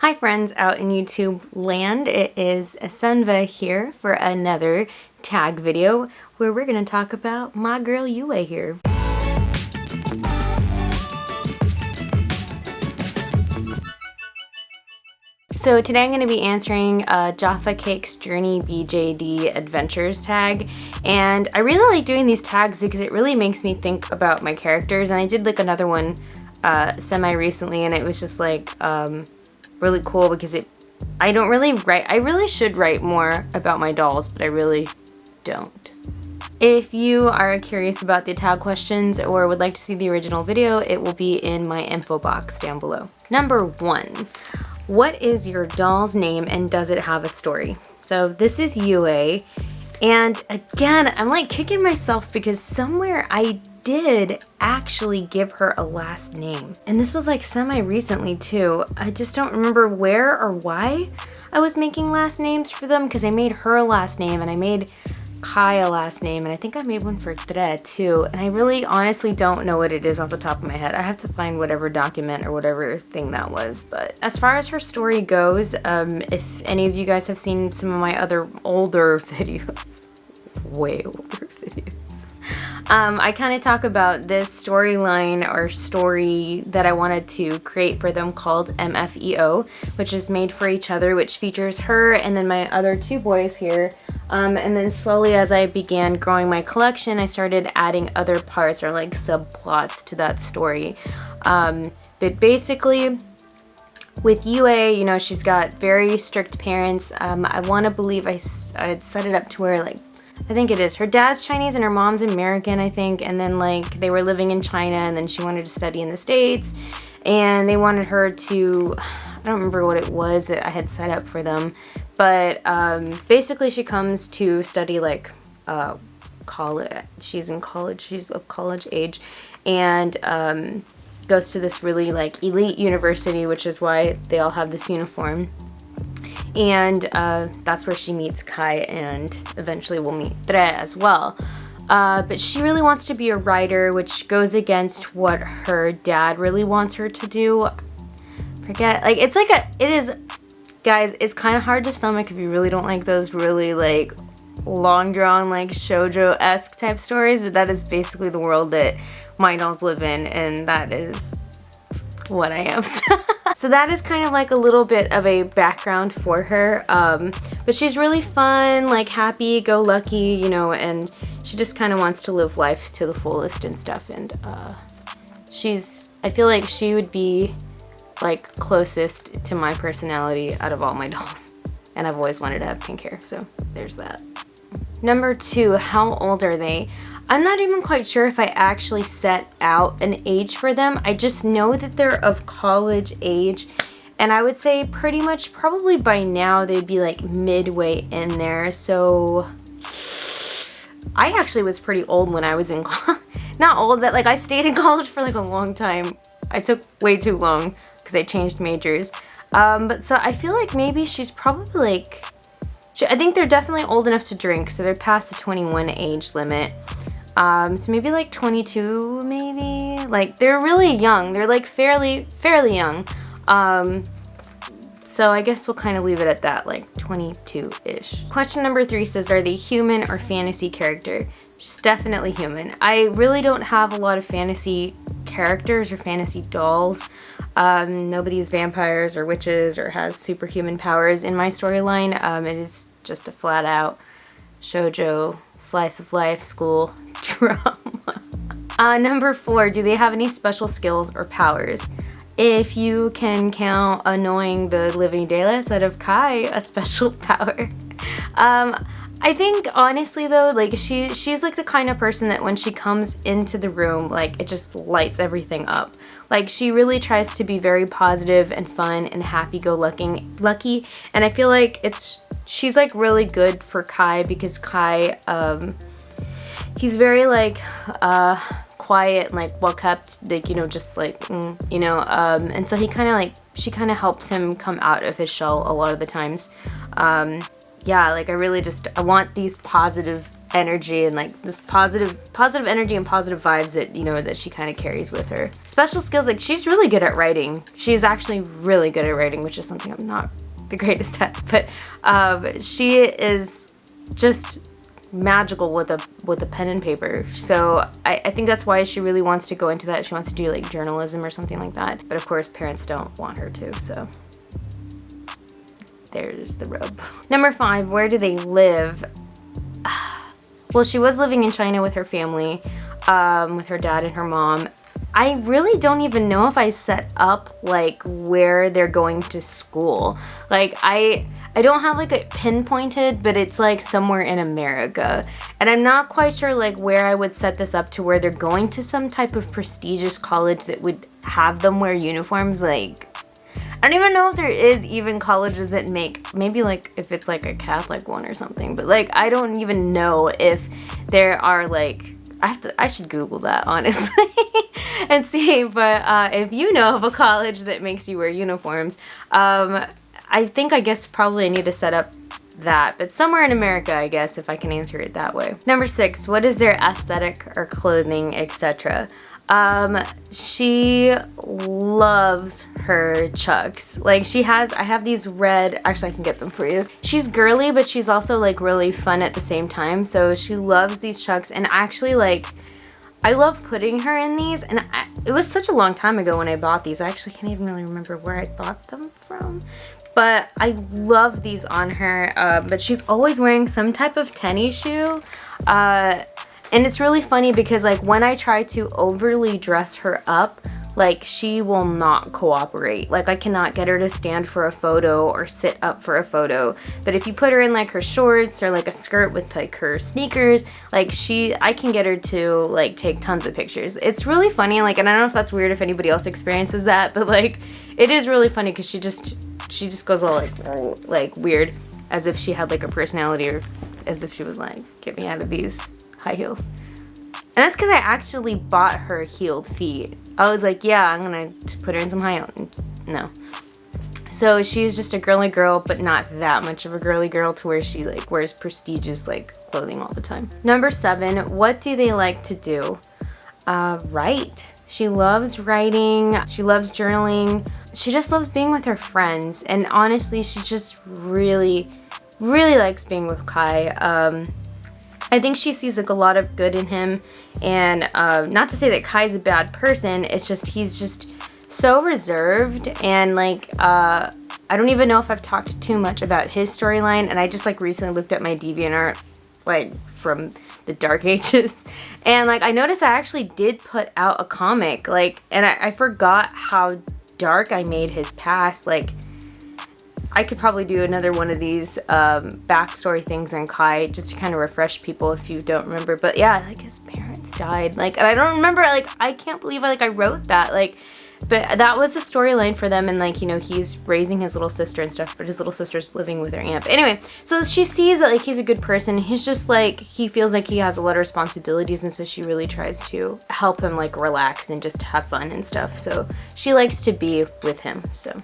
Hi friends out in YouTube land, it is Asenva here for another tag video where we're going to talk about my girl Yue here. So today I'm going to be answering Jaffa Cake's Journey BJD Adventures tag, and I really like doing these tags because it really makes me think about my characters, and I did like another one semi-recently and it was just like really cool because I don't really write. I really should write more about my dolls, but I really don't. If you are curious about the tag questions or would like to see the original video, it will be in my info box down below. Number 1. What is your doll's name and does it have a story? So this is Yue, and again, I'm like kicking myself because somewhere I did actually give her a last name. And this was like semi-recently too. I just don't remember where or why I was making last names for them, because I made her a last name and I made Kai a last name, and I think I made one for Tre too, and I really honestly don't know what it is off the top of my head. I have to find whatever document or whatever thing that was. But as far as her story goes, if any of you guys have seen some of my other older videos, way older videos, I kind of talk about this storyline or story that I wanted to create for them called MFEO, which is Made for Each Other, which features her and then my other two boys here. And then slowly as I began growing my collection, I started adding other parts or like subplots to that story. But basically, with Yue, you know, she's got very strict parents. I want to believe I'd set it up to where, like, I think it is, her dad's Chinese and her mom's American, I think, and then like they were living in China and then she wanted to study in the States, and they wanted her to, I don't remember what it was that I had set up for them, but basically she comes to study like college. She's in college, she's of college age, and goes to this really like elite university, which is why they all have this uniform. And that's where she meets Kai, and eventually we'll meet Tre as well. But she really wants to be a writer, which goes against what her dad really wants her to do. Forget, like, it's like it is, guys, it's kind of hard to stomach if you really don't like those really like long drawn like shoujo-esque type stories, but that is basically the world that my dolls live in, and that is what I am. So that is kind of like a little bit of a background for her, but she's really fun, like happy-go-lucky, you know, and she just kind of wants to live life to the fullest and stuff, and I feel like she would be like closest to my personality out of all my dolls, and I've always wanted to have pink hair, so there's that. Number 2, how old are they? I'm not even quite sure if I actually set out an age for them. I just know that they're of college age, and I would say pretty much probably by now they'd be like midway in there. So I actually was pretty old when I was in college. Not old, but like I stayed in college for like a long time. I took way too long because I changed majors. But so I feel like maybe she's probably like, I think they're definitely old enough to drink, so they're past the 21 age limit. So maybe like 22, maybe? Like, they're really young. They're like fairly young. So I guess we'll kind of leave it at that, like 22-ish. Question number 3 says, are they human or fantasy character? She's definitely human. I really don't have a lot of fantasy characters or fantasy dolls. Nobody's vampires or witches or has superhuman powers in my storyline. It is just a flat out shoujo slice of life school drama. Number 4, do they have any special skills or powers? If you can count annoying the living daylights out of Kai a special power. I think honestly though, like she's like the kind of person that when she comes into the room, like it just lights everything up. Like she really tries to be very positive and fun and happy-go-lucky, and I feel like she's like really good for Kai because Kai, he's very like quiet and like well kept, like, you know, just like you know, and so she kind of helps him come out of his shell a lot of the times. Yeah, like I want these positive energy and like this positive energy and positive vibes that, you know, that she kind of carries with her. Special skills, like she's really good at writing. She's actually really good at writing, which is something I'm not the greatest at, but she is just magical with a pen and paper. So I think that's why she really wants to go into that. She wants to do like journalism or something like that, but of course parents don't want her to, so there's the rub. Number 5, where do they live? Well, she was living in China with her family, with her dad and her mom. I really don't even know if I set up like where they're going to school. Like I don't have like it pinpointed, but it's like somewhere in America. And I'm not quite sure like where I would set this up to where they're going to some type of prestigious college that would have them wear uniforms. Like, I don't even know if there is even colleges that make, maybe like if it's like a Catholic one or something, but like I don't even know if there are like, I should Google that honestly and see, but if you know of a college that makes you wear uniforms, I think I guess probably I need to set up that, but somewhere in America, I guess, if I can answer it that way. Number 6, what is their aesthetic or clothing, etc.? She loves her chucks. Like I have these red, actually I can get them for you. She's girly, but she's also like really fun at the same time. So she loves these chucks, and actually like, I love putting her in these, and it was such a long time ago when I bought these. I actually can't even really remember where I bought them from. But I love these on her, but she's always wearing some type of tennis shoe. And it's really funny because like when I try to overly dress her up, like she will not cooperate. Like I cannot get her to stand for a photo or sit up for a photo. But if you put her in like her shorts or like a skirt with like her sneakers, like I can get her to like take tons of pictures. It's really funny, like, and I don't know if that's weird if anybody else experiences that, but like it is really funny because she just goes all like weird, as if she had like a personality, or as if she was like, get me out of these high heels. And that's because I actually bought her heeled feet. I was like, yeah, I'm gonna put her in some high heels. No. So she's just a girly girl, but not that much of a girly girl to where she like wears prestigious like clothing all the time. Number 7, what do they like to do? Write. She loves writing. She loves journaling. She just loves being with her friends. And honestly, she just really, really likes being with Kai. I think she sees like a lot of good in him, and not to say that Kai's a bad person, it's just he's just so reserved, and like I don't even know if I've talked too much about his storyline, and I just like recently looked at my DeviantArt like from the dark ages, and like I noticed I actually did put out a comic, like, and I forgot how dark I made his past. Like I could probably do another one of these backstory things on Kai just to kind of refresh people if you don't remember. But yeah, like his parents died, like, and I don't remember, like, I can't believe I wrote that, like, but that was the storyline for them. And like, you know, he's raising his little sister and stuff, but his little sister's living with her aunt. But anyway, so she sees that like he's a good person. He's just like, he feels like he has a lot of responsibilities, and so she really tries to help him like relax and just have fun and stuff. So she likes to be with him. So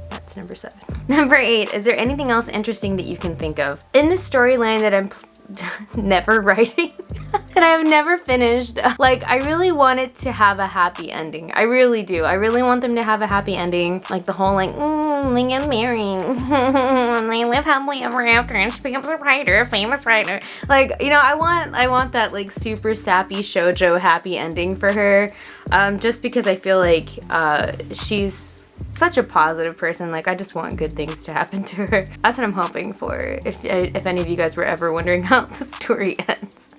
that's number 7. Number 8, is there anything else interesting that you can think of in this storyline that I'm never writing, that I have never finished? Like, I really want it to have a happy ending. I really do. I really want them to have a happy ending. Like the whole like, they get married, they live happily ever after, and she becomes a writer, a famous writer. Like, you know, I want that like super sappy shoujo happy ending for her, just because I feel like she's such a positive person. Like I just want good things to happen to her. That's what I'm hoping for. If any of you guys were ever wondering how the story ends,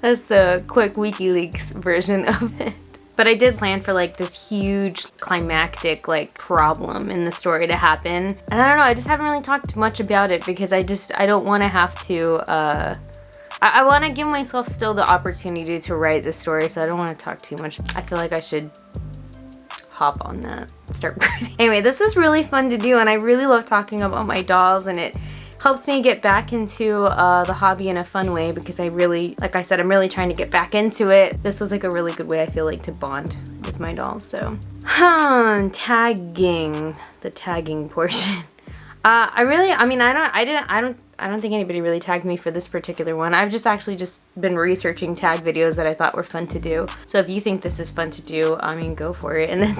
that's the quick WikiLeaks version of it. But I did plan for like this huge climactic like problem in the story to happen. And I don't know, I just haven't really talked much about it because I don't want to have to, I want to give myself still the opportunity to write this story, so I don't want to talk too much. I feel like I should hop on that, start writing. Anyway, this was really fun to do, and I really love talking about my dolls, and it helps me get back into the hobby in a fun way, because I really, like I said, I'm really trying to get back into it. This was like a really good way, I feel like, to bond with my dolls. So tagging, the tagging portion. I don't think anybody really tagged me for this particular one. I've just actually just been researching tag videos that I thought were fun to do. So if you think this is fun to do, I mean, go for it. And then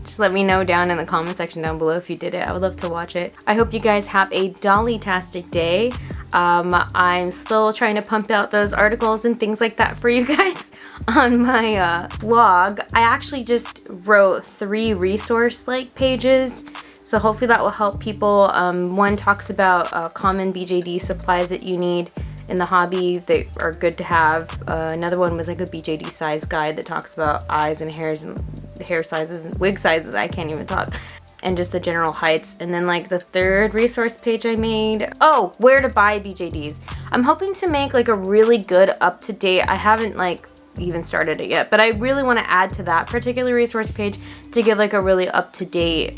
just let me know down in the comment section down below if you did it. I would love to watch it. I hope you guys have a dolly-tastic day. I'm still trying to pump out those articles and things like that for you guys on my blog. I actually just wrote 3 resource pages. So hopefully that will help people. One talks about common BJD supplies that you need in the hobby that are good to have. Another one was like a BJD size guide that talks about eyes and hairs and hair sizes and wig sizes. I can't even talk. And just the general heights. And then like the 3rd resource page I made, oh, where to buy BJDs. I'm hoping to make like a really good up-to-date, I haven't like even started it yet, but I really want to add to that particular resource page to give like a really up-to-date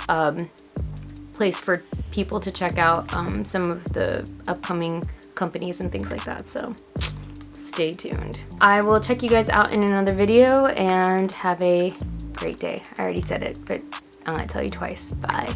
place for people to check out some of the upcoming companies and things like that. So stay tuned. I will check you guys out in another video and have a great day. I already said it, but I'm gonna tell you twice. Bye.